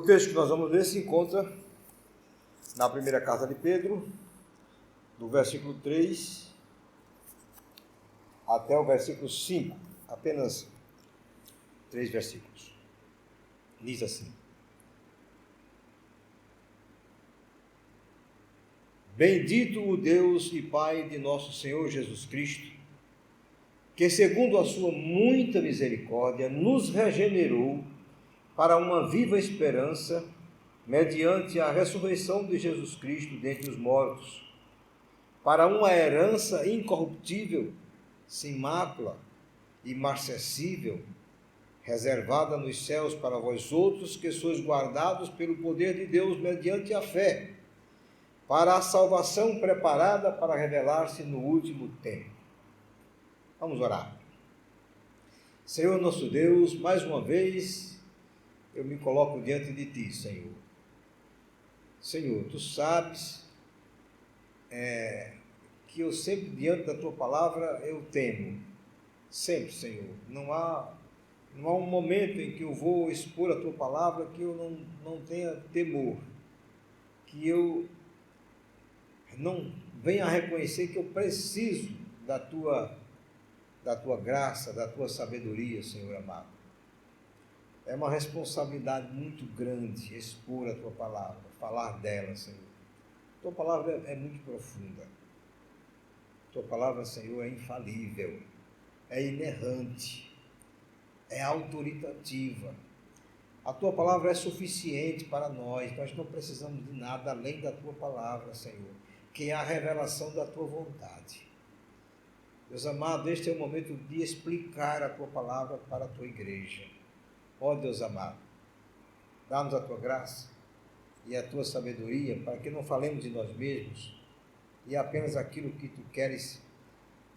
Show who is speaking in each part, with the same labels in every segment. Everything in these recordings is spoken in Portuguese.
Speaker 1: O texto que nós vamos ler se encontra na primeira carta de Pedro, do versículo 3 até o versículo 5, apenas 3 versículos. Diz assim: Bendito o Deus e Pai de nosso Senhor Jesus Cristo, que segundo a sua muita misericórdia nos regenerou para uma viva esperança, mediante a ressurreição de Jesus Cristo dentre os mortos, para uma herança incorruptível, sem mácula, imarcessível, reservada nos céus para vós outros, que sois guardados pelo poder de Deus mediante a fé, para a salvação preparada para revelar-se no último tempo. Vamos orar. Senhor nosso Deus, mais uma vez eu me coloco diante de Ti, Senhor. Senhor, Tu sabes que eu sempre, diante da Tua palavra, eu temo. Sempre, Senhor. Não há um momento em que eu vou expor a Tua palavra que eu não tenha temor. Que eu não venha a reconhecer que eu preciso da Tua graça, da Tua sabedoria, Senhor amado. É uma responsabilidade muito grande expor a Tua palavra, falar dela, Senhor. Tua palavra é muito profunda. Tua palavra, Senhor, é infalível, é inerrante, é autoritativa. A Tua palavra é suficiente para nós não precisamos de nada além da Tua palavra, Senhor, que é a revelação da Tua vontade. Deus amado, este é o momento de explicar a Tua palavra para a Tua igreja. Ó Deus amado, dá-nos a Tua graça e a Tua sabedoria para que não falemos de nós mesmos e apenas aquilo que Tu queres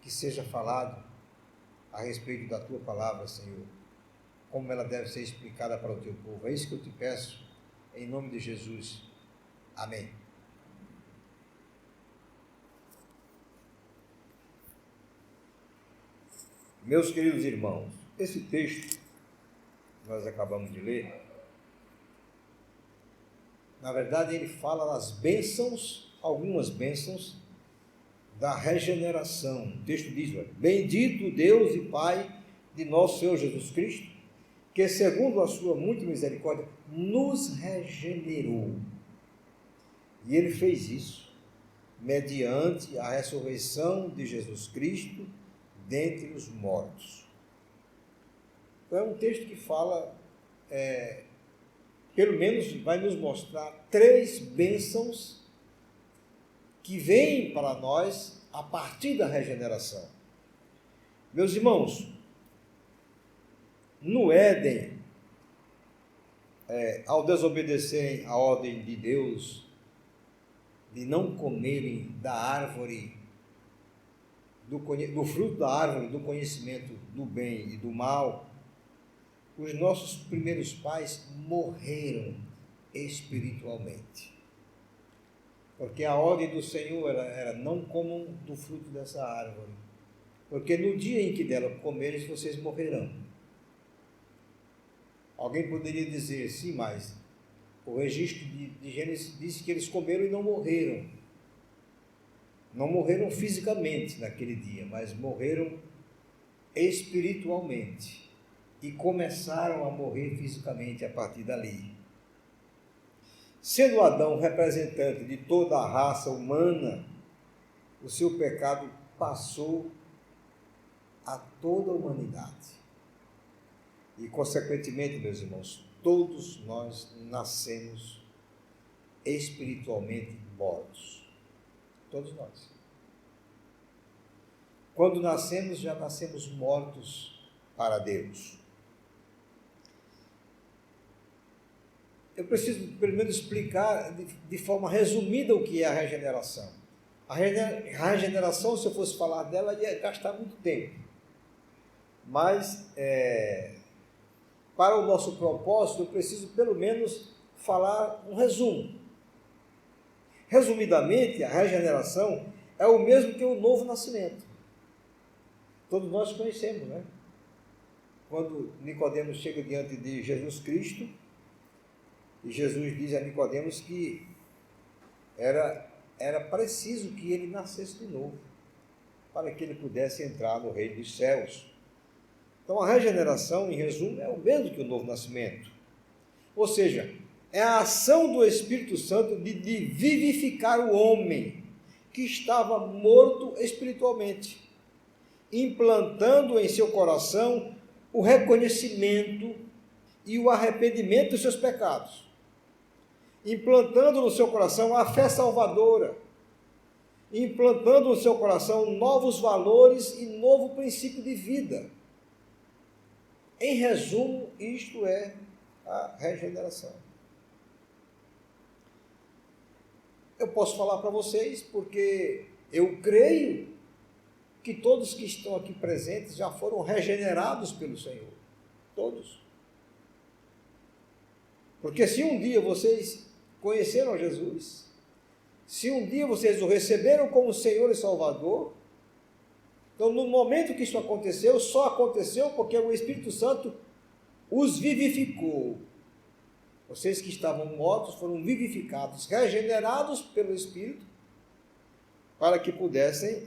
Speaker 1: que seja falado a respeito da Tua palavra, Senhor, como ela deve ser explicada para o Teu povo. É isso que eu te peço, em nome de Jesus. Amém. Meus queridos irmãos, esse texto que nós acabamos de ler, na verdade ele fala das bênçãos, algumas bênçãos da regeneração. O texto diz: Bendito Deus e Pai de nosso Senhor Jesus Cristo, que segundo a sua muita misericórdia nos regenerou. E ele fez isso mediante a ressurreição de Jesus Cristo dentre os mortos. Então é um texto que fala, pelo menos vai nos mostrar 3 bênçãos que vêm para nós a partir da regeneração. Meus irmãos, no Éden, ao desobedecerem a ordem de Deus de não comerem da árvore, do fruto da árvore do conhecimento do bem e do mal, os nossos primeiros pais morreram espiritualmente. Porque a ordem do Senhor era não comam do fruto dessa árvore, porque no dia em que dela comerem, vocês morrerão. Alguém poderia dizer, sim, mas o registro de Gênesis diz que eles comeram e não morreram. Não morreram fisicamente naquele dia, mas morreram espiritualmente e começaram a morrer fisicamente a partir dali. Sendo Adão representante de toda a raça humana, o seu pecado passou a toda a humanidade. E, consequentemente, meus irmãos, todos nós nascemos espiritualmente mortos. Todos nós. Quando nascemos, já nascemos mortos para Deus. Eu preciso, pelo menos, explicar de forma resumida o que é a regeneração. A regeneração, se eu fosse falar dela, ia gastar muito tempo. Mas, para o nosso propósito, eu preciso, pelo menos, falar um resumo. Resumidamente, a regeneração é o mesmo que o novo nascimento. Todos nós conhecemos, né? Quando Nicodemos chega diante de Jesus Cristo, E Jesus diz a Nicodemos que era preciso que ele nascesse de novo, para que ele pudesse entrar no reino dos céus. Então a regeneração, em resumo, é o mesmo que o novo nascimento. Ou seja, é a ação do Espírito Santo de vivificar o homem que estava morto espiritualmente, implantando em seu coração o reconhecimento e o arrependimento dos seus pecados, implantando no seu coração a fé salvadora, implantando no seu coração novos valores e novo princípio de vida. Em resumo, isto é a regeneração. Eu posso falar para vocês porque eu creio que todos que estão aqui presentes já foram regenerados pelo Senhor. Todos. Porque se um dia vocês conheceram Jesus, se um dia vocês o receberam como Senhor e Salvador, então no momento que isso aconteceu, só aconteceu porque o Espírito Santo os vivificou. Vocês que estavam mortos foram vivificados, regenerados pelo Espírito, para que pudessem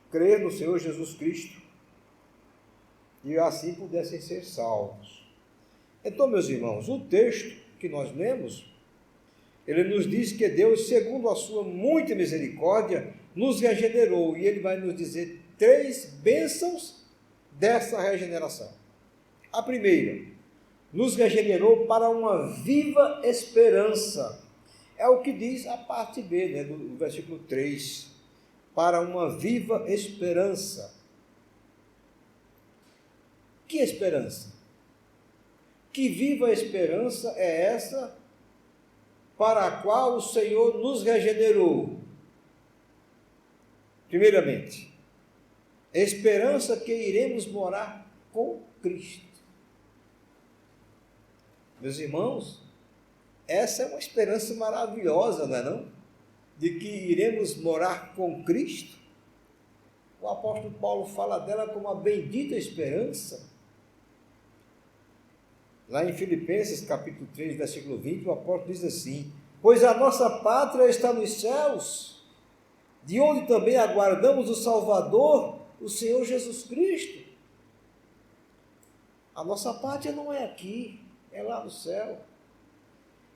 Speaker 1: crer no Senhor Jesus Cristo e assim pudessem ser salvos. Então, meus irmãos, o texto que nós lemos, ele nos diz que Deus, segundo a sua muita misericórdia, nos regenerou, e ele vai nos dizer 3 bênçãos dessa regeneração. A primeira, nos regenerou para uma viva esperança. É o que diz a parte B, do versículo 3. Para uma viva esperança. Que esperança? Que viva esperança é essa para a qual o Senhor nos regenerou? Primeiramente, esperança que iremos morar com Cristo. Meus irmãos, essa é uma esperança maravilhosa, não é não? De que iremos morar com Cristo. O apóstolo Paulo fala dela como uma bendita esperança. Lá em Filipenses, capítulo 3, versículo 20, o apóstolo diz assim: pois a nossa pátria está nos céus, de onde também aguardamos o Salvador, o Senhor Jesus Cristo. A nossa pátria não é aqui, é lá no céu.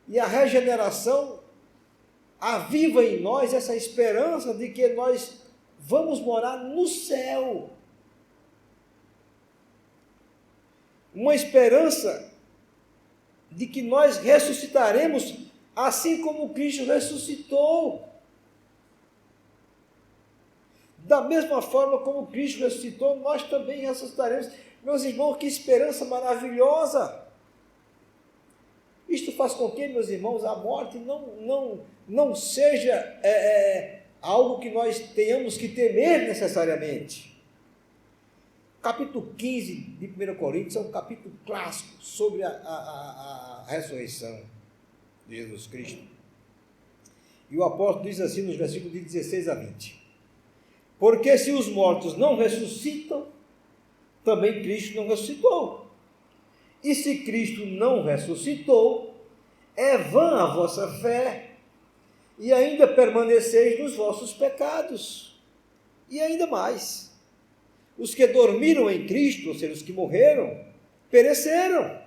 Speaker 1: E a regeneração aviva em nós essa esperança de que nós vamos morar no céu. Uma esperança de que nós ressuscitaremos assim como Cristo ressuscitou. Da mesma forma como Cristo ressuscitou, nós também ressuscitaremos. Meus irmãos, que esperança maravilhosa! Isto faz com que, meus irmãos, a morte não seja algo que nós tenhamos que temer necessariamente. Capítulo 15 de 1 Coríntios é um capítulo clássico sobre a ressurreição de Jesus Cristo. E o apóstolo diz assim nos versículos de 16 a 20: porque se os mortos não ressuscitam, também Cristo não ressuscitou. E se Cristo não ressuscitou, é vã a vossa fé, e ainda permaneceis nos vossos pecados. E ainda mais, os que dormiram em Cristo, ou seja, os que morreram, pereceram.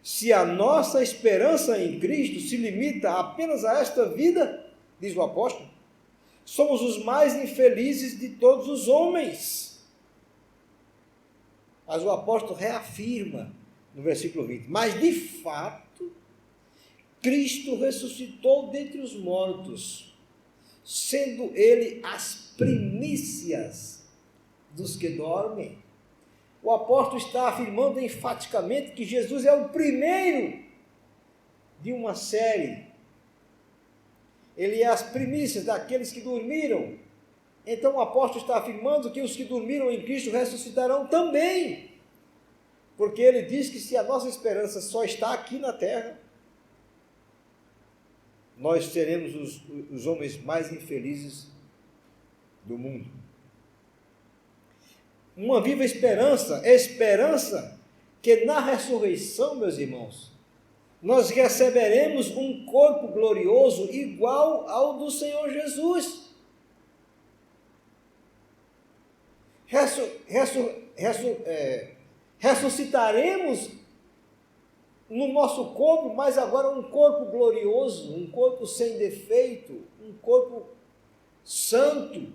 Speaker 1: Se a nossa esperança em Cristo se limita apenas a esta vida, diz o apóstolo, somos os mais infelizes de todos os homens. Mas o apóstolo reafirma no versículo 20: mas de fato, Cristo ressuscitou dentre os mortos, sendo ele as primícias dos que dormem. O apóstolo está afirmando enfaticamente que Jesus é o primeiro de uma série. Ele é as primícias daqueles que dormiram. Então o apóstolo está afirmando que os que dormiram em Cristo ressuscitarão também. Porque ele diz que se a nossa esperança só está aqui na terra, nós seremos os homens mais infelizes do mundo. Uma viva esperança que na ressurreição, meus irmãos, nós receberemos um corpo glorioso igual ao do Senhor Jesus. Ressuscitaremos no nosso corpo, mas agora um corpo glorioso, um corpo sem defeito, um corpo santo,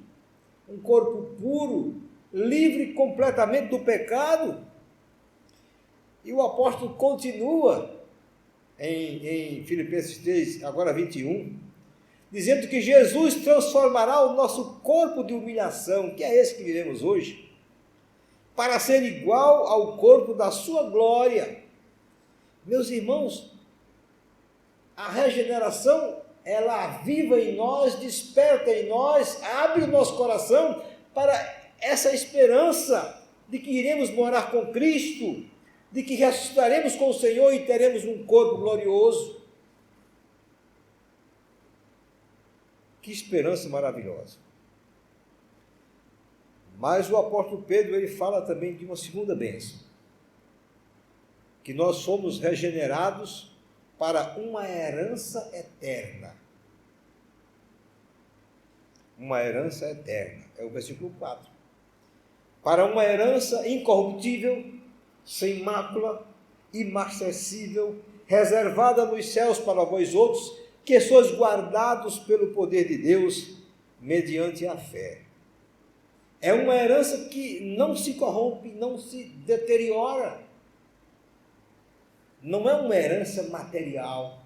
Speaker 1: um corpo puro, livre completamente do pecado. E o apóstolo continua em Filipenses 3, agora 21, dizendo que Jesus transformará o nosso corpo de humilhação, que é esse que vivemos hoje, para ser igual ao corpo da sua glória. Meus irmãos, a regeneração, ela aviva em nós, desperta em nós, abre o nosso coração para essa esperança de que iremos morar com Cristo, de que ressuscitaremos com o Senhor e teremos um corpo glorioso. Que esperança maravilhosa. Mas o apóstolo Pedro, ele fala também de uma segunda bênção, que nós somos regenerados para uma herança eterna. Uma herança eterna, é o versículo 4. Para uma herança incorruptível, sem mácula, imarcessível, reservada nos céus para vós outros, que sois guardados pelo poder de Deus, mediante a fé. É uma herança que não se corrompe, não se deteriora. Não é uma herança material,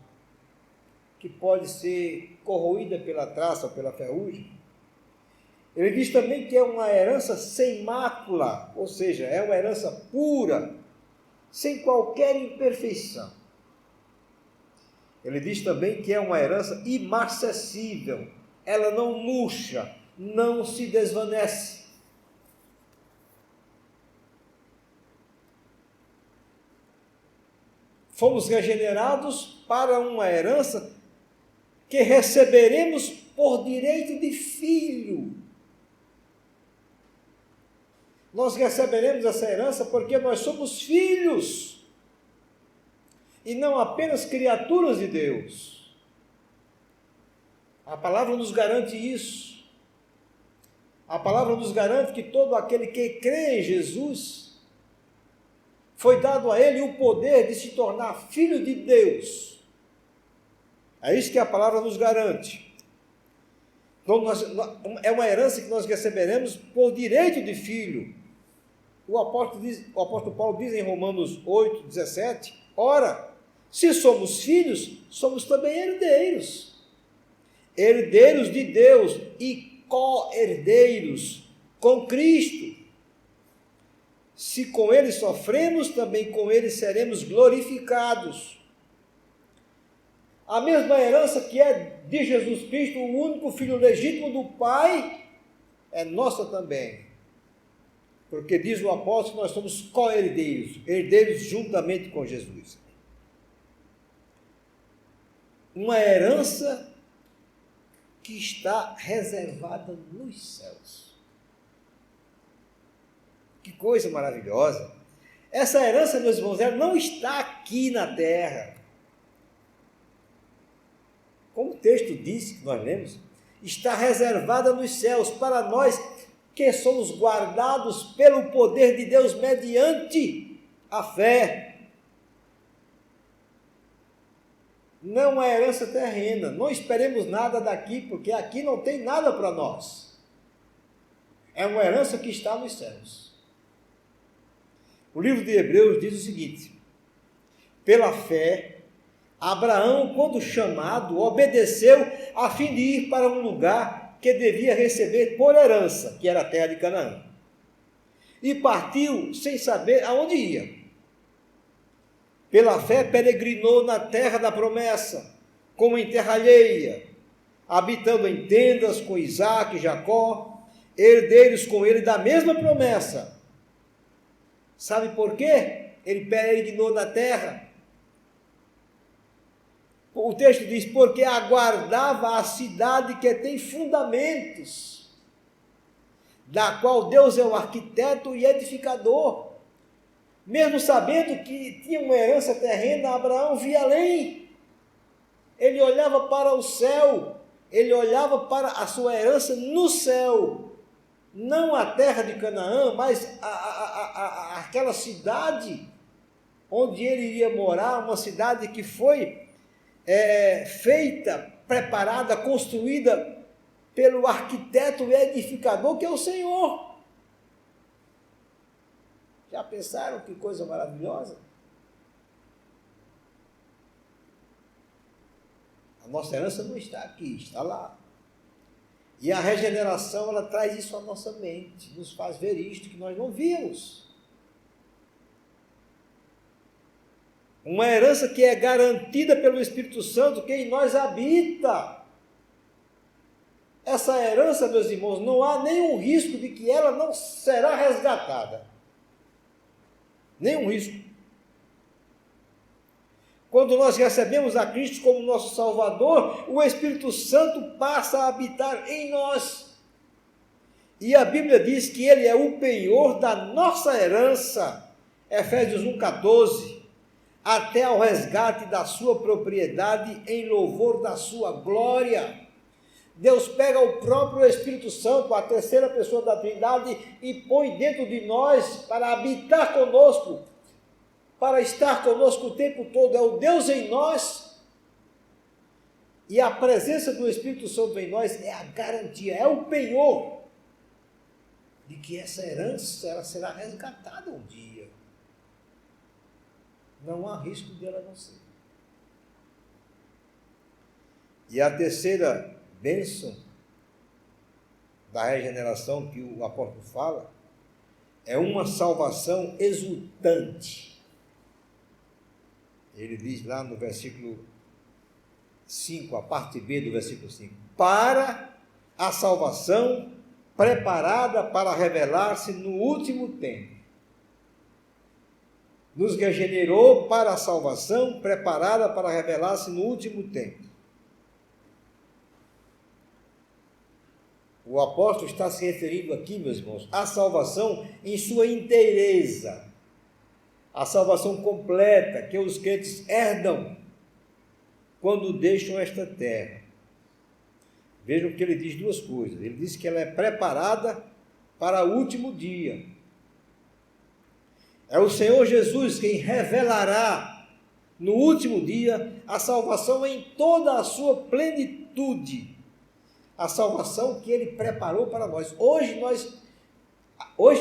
Speaker 1: que pode ser corroída pela traça ou pela ferrugem. Ele diz também que é uma herança sem mácula, ou seja, é uma herança pura, sem qualquer imperfeição. Ele diz também que é uma herança imarcessível, ela não murcha, não se desvanece. Fomos regenerados para uma herança que receberemos por direito de filho. Nós receberemos essa herança porque nós somos filhos e não apenas criaturas de Deus. A palavra nos garante isso. A palavra nos garante que todo aquele que crê em Jesus foi dado a ele o poder de se tornar filho de Deus. É isso que a palavra nos garante. Então, é uma herança que nós receberemos por direito de filho. O apóstolo Paulo diz em Romanos 8, 17, ora, se somos filhos, somos também herdeiros. Herdeiros de Deus e co-herdeiros com Cristo. Se com ele sofremos, também com ele seremos glorificados. A mesma herança que é de Jesus Cristo, o único filho legítimo do Pai, é nossa também. Porque diz o apóstolo que nós somos co-herdeiros, herdeiros juntamente com Jesus. Uma herança que está reservada nos céus. Que coisa maravilhosa! Essa herança, meus irmãos, ela não está aqui na terra. Como o texto disse, que nós lemos, está reservada nos céus para nós que somos guardados pelo poder de Deus mediante a fé. Não é uma herança terrena, não esperemos nada daqui, porque aqui não tem nada para nós. É uma herança que está nos céus. O livro de Hebreus diz o seguinte: pela fé, Abraão, quando chamado, obedeceu a fim de ir para um lugar que devia receber por herança, que era a terra de Canaã. E partiu sem saber aonde ia. Pela fé peregrinou na terra da promessa, como em terra alheia, habitando em tendas com Isaque e Jacó, herdeiros com ele da mesma promessa. Sabe por quê? Ele peregrinou na terra. O texto diz, porque aguardava a cidade que tem fundamentos, da qual Deus é o arquiteto e edificador. Mesmo sabendo que tinha uma herança terrena, Abraão via além. Ele olhava para o céu, ele olhava para a sua herança no céu. Não a terra de Canaã, mas aquela cidade onde ele iria morar, uma cidade que foi feita, preparada, construída pelo arquiteto e edificador, que é o Senhor. Já pensaram que coisa maravilhosa? A nossa herança não está aqui, está lá. E a regeneração, ela traz isso à nossa mente, nos faz ver isto que nós não víamos. Uma herança que é garantida pelo Espírito Santo, que em nós habita. Essa herança, meus irmãos, não há nenhum risco de que ela não será resgatada. Nenhum risco. Quando nós recebemos a Cristo como nosso Salvador, o Espírito Santo passa a habitar em nós. E a Bíblia diz que Ele é o penhor da nossa herança, Efésios 1,14, até ao resgate da sua propriedade em louvor da sua glória. Deus pega o próprio Espírito Santo, a terceira pessoa da Trindade, e põe dentro de nós para habitar conosco, para estar conosco o tempo todo. É o Deus em nós, e a presença do Espírito Santo em nós é a garantia, é o penhor de que essa herança ela será resgatada um dia. Não há risco dela não ser. E a terceira bênção da regeneração que o apóstolo fala é uma salvação exultante. Ele diz lá no versículo 5, a parte B do versículo 5, para a salvação preparada para revelar-se no último tempo. Nos regenerou para a salvação preparada para revelar-se no último tempo. O apóstolo está se referindo aqui, meus irmãos, à salvação em sua inteireza, a salvação completa que os crentes herdam quando deixam esta terra. Vejam que ele diz duas coisas. Ele diz que ela é preparada para o último dia. É o Senhor Jesus quem revelará no último dia a salvação em toda a sua plenitude. A salvação que Ele preparou para nós. Hoje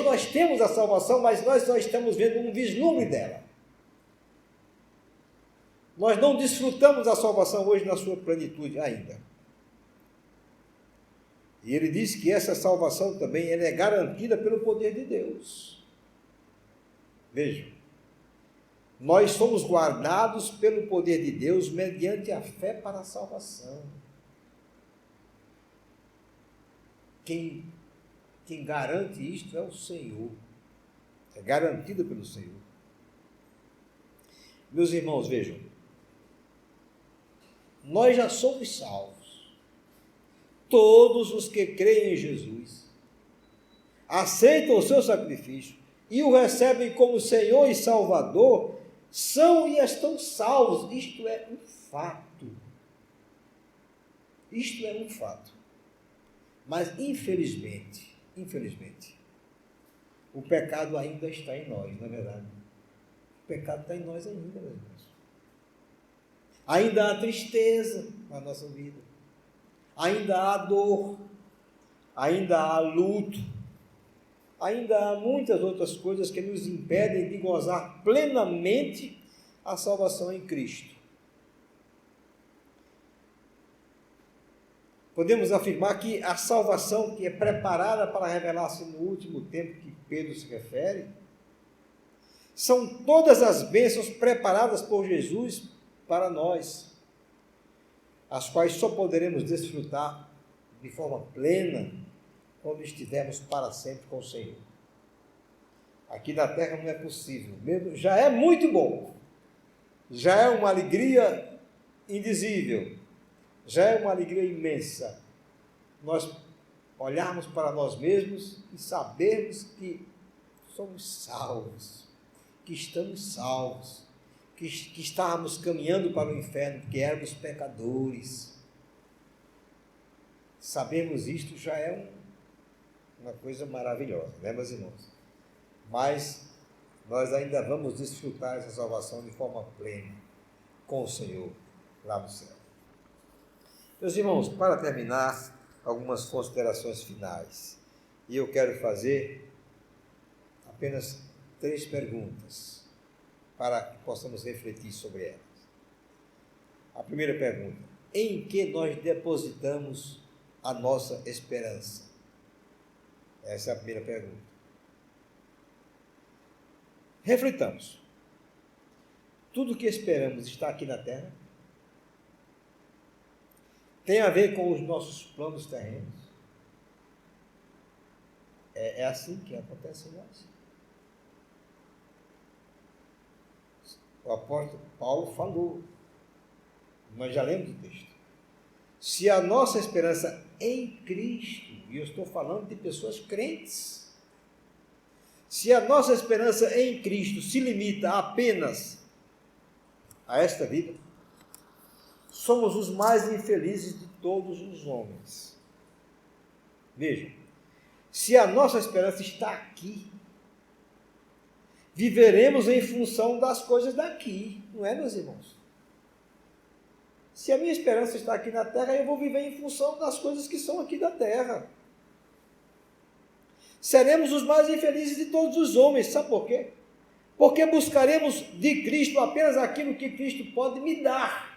Speaker 1: nós temos a salvação, mas nós só estamos vendo um vislumbre dela. Nós não desfrutamos da salvação hoje na sua plenitude ainda. E ele diz que essa salvação também ela é garantida pelo poder de Deus. Vejam, nós somos guardados pelo poder de Deus mediante a fé para a salvação. Quem garante isto é o Senhor. É garantido pelo Senhor. Meus irmãos, vejam, nós já somos salvos. Todos os que creem em Jesus, aceitam o seu sacrifício e o recebem como Senhor e Salvador, são e estão salvos. Isto é um fato. Isto é um fato. Mas, infelizmente, o pecado ainda está em nós, não é verdade? O pecado está em nós ainda, meus irmãos. Ainda há tristeza na nossa vida. Ainda há dor. Ainda há luto. Ainda há muitas outras coisas que nos impedem de gozar plenamente a salvação em Cristo. Podemos afirmar que a salvação que é preparada para revelar-se no último tempo que Pedro se refere, são todas as bênçãos preparadas por Jesus para nós, as quais só poderemos desfrutar de forma plena quando estivermos para sempre com o Senhor. Aqui na terra não é possível, mesmo, já é muito bom, já é uma alegria indizível, já é uma alegria imensa nós olharmos para nós mesmos e sabermos que somos salvos, que estamos salvos, que estávamos caminhando para o inferno, porque éramos pecadores. Sabemos isto já é uma coisa maravilhosa, né, meus irmãos? Mas nós ainda vamos desfrutar essa salvação de forma plena com o Senhor lá no céu. Meus irmãos, para terminar, algumas considerações finais. E eu quero fazer apenas 3 perguntas para que possamos refletir sobre elas. A primeira pergunta: em que nós depositamos a nossa esperança? Essa é a primeira pergunta. Reflitamos. Tudo o que esperamos está aqui na terra? Tem a ver com os nossos planos terrenos? É assim que acontece em nós. O apóstolo Paulo falou, nós já lemos o texto. Se a nossa esperança em Cristo, e eu estou falando de pessoas crentes, se a nossa esperança em Cristo se limita apenas a esta vida, somos os mais infelizes de todos os homens. Vejam, se a nossa esperança está aqui, viveremos em função das coisas daqui, não é, meus irmãos? Se a minha esperança está aqui na terra, eu vou viver em função das coisas que são aqui da terra. Seremos os mais infelizes de todos os homens, sabe por quê? Porque buscaremos de Cristo apenas aquilo que Cristo pode me dar.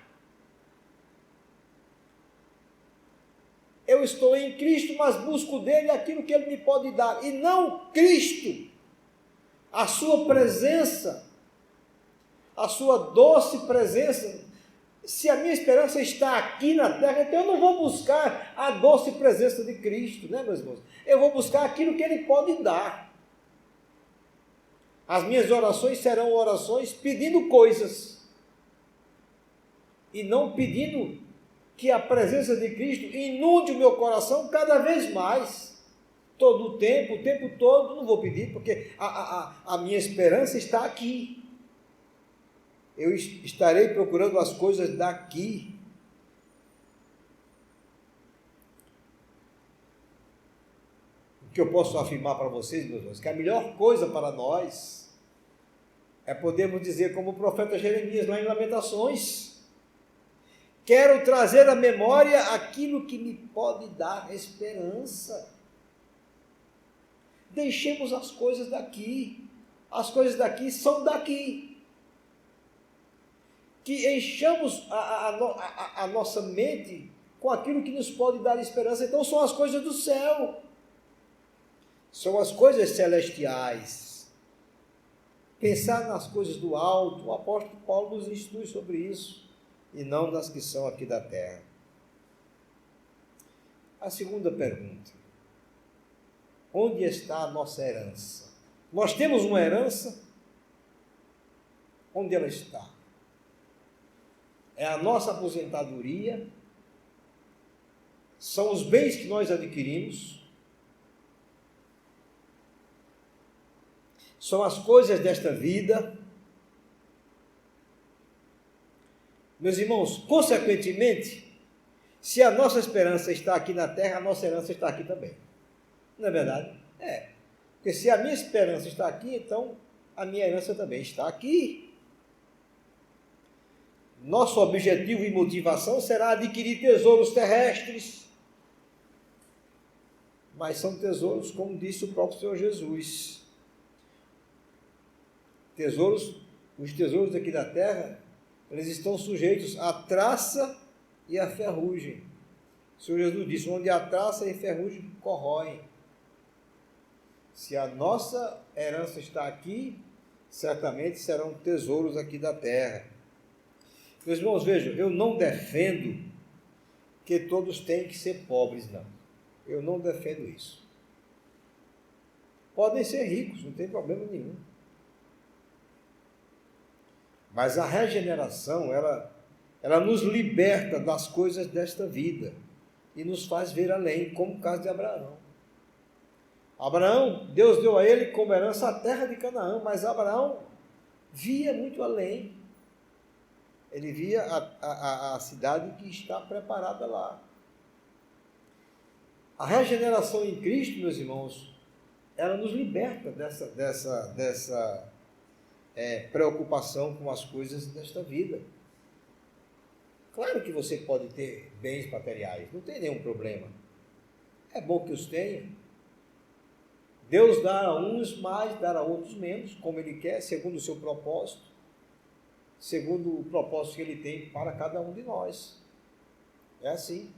Speaker 1: Eu estou em Cristo, mas busco dele aquilo que ele me pode dar, e não Cristo, a sua presença, a sua doce presença. Se a minha esperança está aqui na terra, então eu não vou buscar a doce presença de Cristo, né, meus irmãos? Eu vou buscar aquilo que ele pode dar. As minhas orações serão orações pedindo coisas, e não pedindo que a presença de Cristo inunde o meu coração cada vez mais, todo o tempo todo. Não vou pedir, porque a minha esperança está aqui. Eu estarei procurando as coisas daqui. O que eu posso afirmar para vocês, meus irmãos, que a melhor coisa para nós é podermos dizer, como o profeta Jeremias lá em Lamentações: quero trazer à memória aquilo que me pode dar esperança. Deixemos as coisas daqui. As coisas daqui são daqui. Que enchamos a nossa mente com aquilo que nos pode dar esperança. Então são as coisas do céu. São as coisas celestiais. Pensar nas coisas do alto. O apóstolo Paulo nos instrui sobre isso, e não nas que são aqui da terra. A segunda pergunta: onde está a nossa herança? Nós temos uma herança? Onde ela está? É a nossa aposentadoria? São os bens que nós adquirimos? São as coisas desta vida? Meus irmãos, consequentemente, se a nossa esperança está aqui na terra, a nossa herança está aqui também. Não é verdade? É. Porque se a minha esperança está aqui, então a minha herança também está aqui. Nosso objetivo e motivação será adquirir tesouros terrestres. Mas são tesouros, como disse o próprio Senhor Jesus. Os tesouros aqui da terra, eles estão sujeitos à traça e à ferrugem. O Senhor Jesus disse: onde a traça e ferrugem corroem. Se a nossa herança está aqui, certamente serão tesouros aqui da terra. Meus irmãos, vejam, eu não defendo que todos têm que ser pobres, não. Eu não defendo isso. Podem ser ricos, não tem problema nenhum. Mas a regeneração, ela nos liberta das coisas desta vida e nos faz ver além, como o caso de Abraão. Abraão, Deus deu a ele como herança a terra de Canaã, mas Abraão via muito além. Ele via a cidade que está preparada lá. A regeneração em Cristo, meus irmãos, ela nos liberta dessa preocupação com as coisas desta vida. Claro que você pode ter bens materiais, não tem nenhum problema. É bom que os tenha. Deus dá a uns mais, dá a outros menos, como Ele quer, segundo o seu propósito, segundo o propósito que Ele tem para cada um de nós. É assim.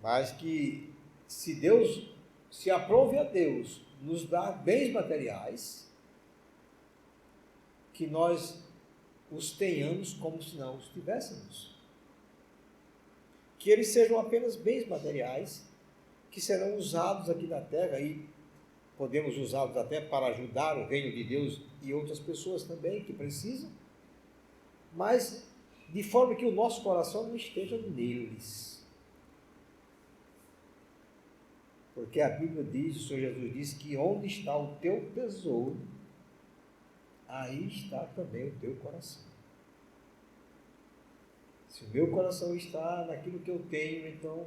Speaker 1: Mas que se aprove a Deus nos dar bens materiais, que nós os tenhamos como se não os tivéssemos. Que eles sejam apenas bens materiais, que serão usados aqui na terra, e podemos usá-los até para ajudar o reino de Deus e outras pessoas também que precisam, mas de forma que o nosso coração não esteja neles. Porque a Bíblia diz, o Senhor Jesus diz que onde está o teu tesouro, aí está também o teu coração. Se o meu coração está naquilo que eu tenho, então,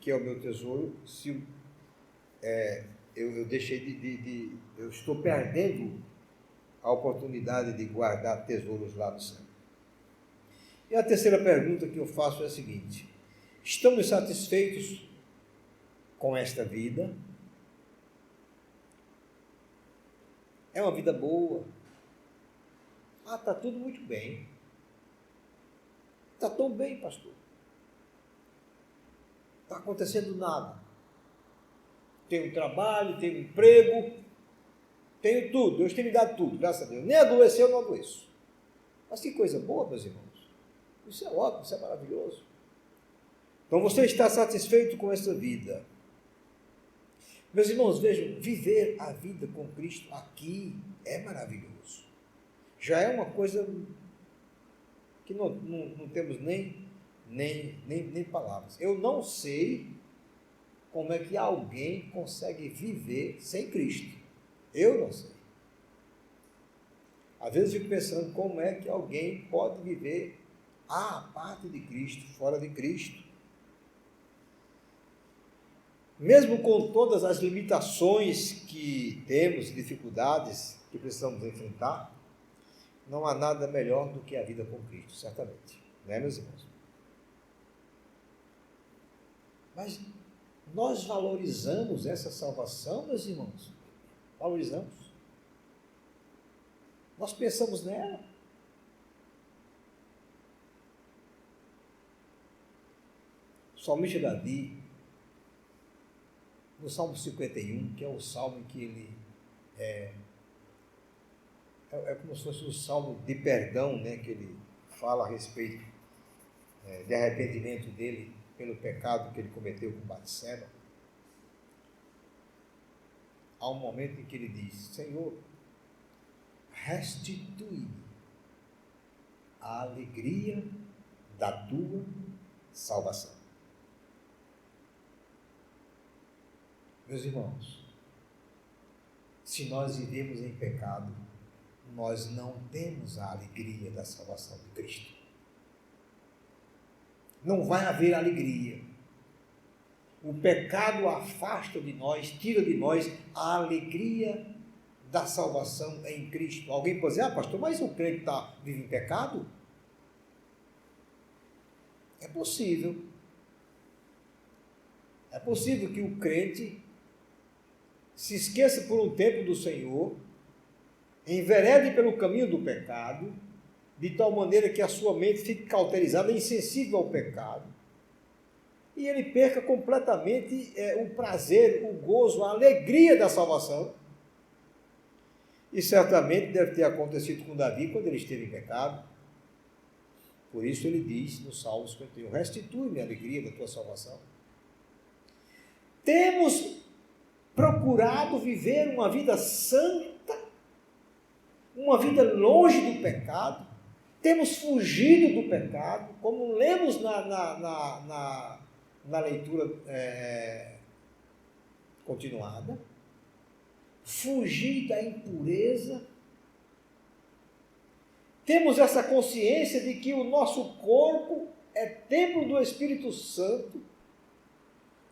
Speaker 1: que é o meu tesouro, se eu deixei eu estou perdendo a oportunidade de guardar tesouros lá no céu. E a terceira pergunta que eu faço é a seguinte: estamos satisfeitos com esta vida? É uma vida boa? Está tudo muito bem. Está tão bem, pastor. Está acontecendo nada. Tenho trabalho, tenho emprego, tenho tudo. Deus tem me dado tudo, graças a Deus. Nem adoecer, eu não adoeço. Mas que coisa boa, meus irmãos. Isso é ótimo, isso é maravilhoso. Então você está satisfeito com essa vida? Meus irmãos, vejam, viver a vida com Cristo aqui é maravilhoso. Já é uma coisa que não temos nem palavras. Eu não sei como é que alguém consegue viver sem Cristo. Eu não sei. Às vezes eu fico pensando como é que alguém pode viver à parte de Cristo, fora de Cristo. Mesmo com todas as limitações que temos, dificuldades que precisamos enfrentar, não há nada melhor do que a vida com Cristo, certamente. Não é, meus irmãos? Mas nós valorizamos essa salvação, meus irmãos? Valorizamos? Nós pensamos nela? O salmista Davi, no Salmo 51, que é o salmo que ele é como se fosse um salmo de perdão, né, que ele fala a respeito de arrependimento dele pelo pecado que ele cometeu com Batseba. Há um momento em que ele diz: Senhor, restitui-me a alegria da tua salvação. Meus irmãos, se nós vivemos em pecado, nós não temos a alegria da salvação de Cristo. Não vai haver alegria. O pecado afasta de nós, tira de nós a alegria da salvação em Cristo. Alguém pode dizer: pastor, mas o crente vive em pecado? É possível. É possível que o crente se esqueça por um tempo do Senhor, enverede pelo caminho do pecado, de tal maneira que a sua mente fique cauterizada, insensível ao pecado, e ele perca completamente o prazer, o gozo, a alegria da salvação. E certamente deve ter acontecido com Davi quando ele esteve em pecado. Por isso ele diz no Salmo 51, restitui-me a alegria da tua salvação. Temos procurado viver uma vida santa, uma vida longe do pecado, temos fugido do pecado, como lemos na leitura continuada. fugir da impureza. Temos essa consciência de que o nosso corpo é templo do Espírito Santo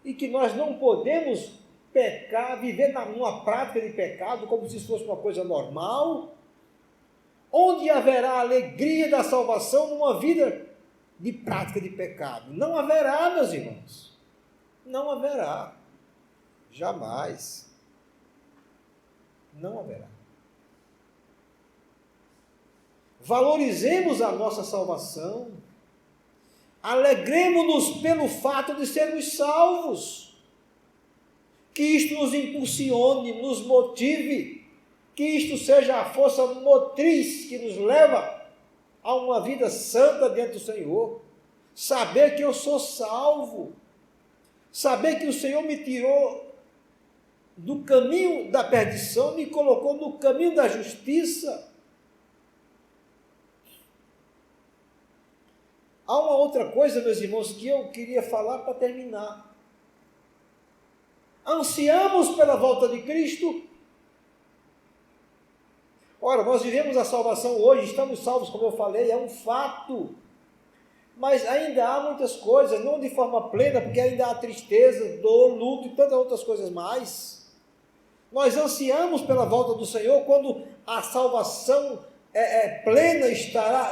Speaker 1: e que nós não podemos pecar, viver numa prática de pecado como se fosse uma coisa normal. Onde haverá a alegria da salvação numa vida de prática de pecado? Não haverá, meus irmãos. Não haverá. Jamais. Não haverá. Valorizemos a nossa salvação. Alegremos-nos pelo fato de sermos salvos. Que isto nos impulsione, nos motive. Que isto seja a força motriz que nos leva a uma vida santa diante do Senhor. Saber que eu sou salvo. Saber que o Senhor me tirou do caminho da perdição, me colocou no caminho da justiça. Há uma outra coisa, meus irmãos, que eu queria falar para terminar. Ansiamos pela volta de Cristo. Ora, nós vivemos a salvação hoje, estamos salvos, como eu falei, é um fato. Mas ainda há muitas coisas, não de forma plena, porque ainda há tristeza, dor, luto e tantas outras coisas mais. Nós ansiamos pela volta do Senhor quando a salvação plena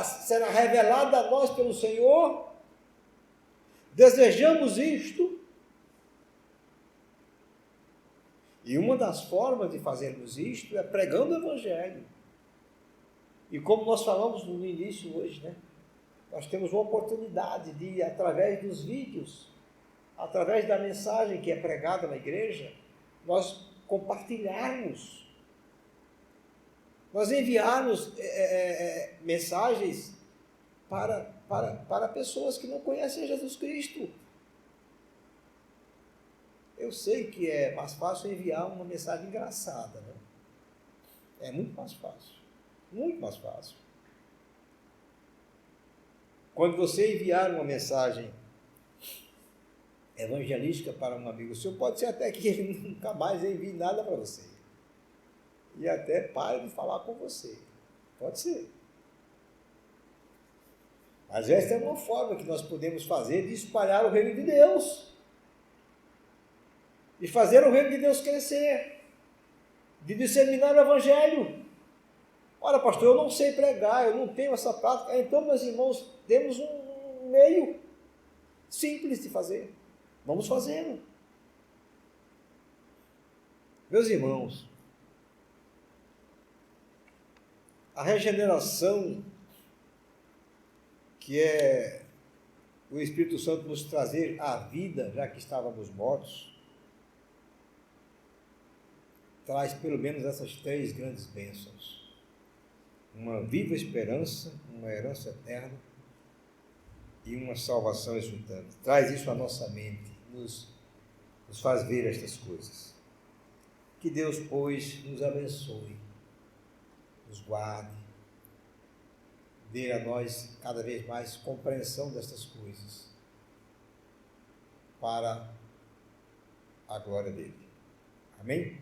Speaker 1: será revelada a nós pelo Senhor. Desejamos isto. E uma das formas de fazermos isto é pregando o Evangelho. E como nós falamos no início hoje, né? Nós temos uma oportunidade de, através dos vídeos, através da mensagem que é pregada na igreja, nós compartilharmos, nós enviarmos mensagens para pessoas que não conhecem Jesus Cristo. Eu sei que é mais fácil enviar uma mensagem engraçada, né? É muito mais fácil. Muito mais fácil. Quando você enviar uma mensagem evangelística para um amigo seu, pode ser até que ele nunca mais envie nada para você. E até pare de falar com você. Pode ser. Mas esta é uma forma que nós podemos fazer de espalhar o reino de Deus. De fazer o reino de Deus crescer. De disseminar o Evangelho. Olha, pastor, eu não sei pregar, eu não tenho essa prática. Então, meus irmãos, temos um meio simples de fazer. Vamos fazendo. Meus irmãos, a regeneração, que é o Espírito Santo nos trazer à vida, já que estávamos mortos, traz pelo menos essas 3 grandes bênçãos. Uma viva esperança, uma herança eterna e uma salvação exultante. Traz isso à nossa mente, nos faz ver estas coisas. Que Deus, pois, nos abençoe, nos guarde, dê a nós cada vez mais compreensão destas coisas, para a glória dele. Amém?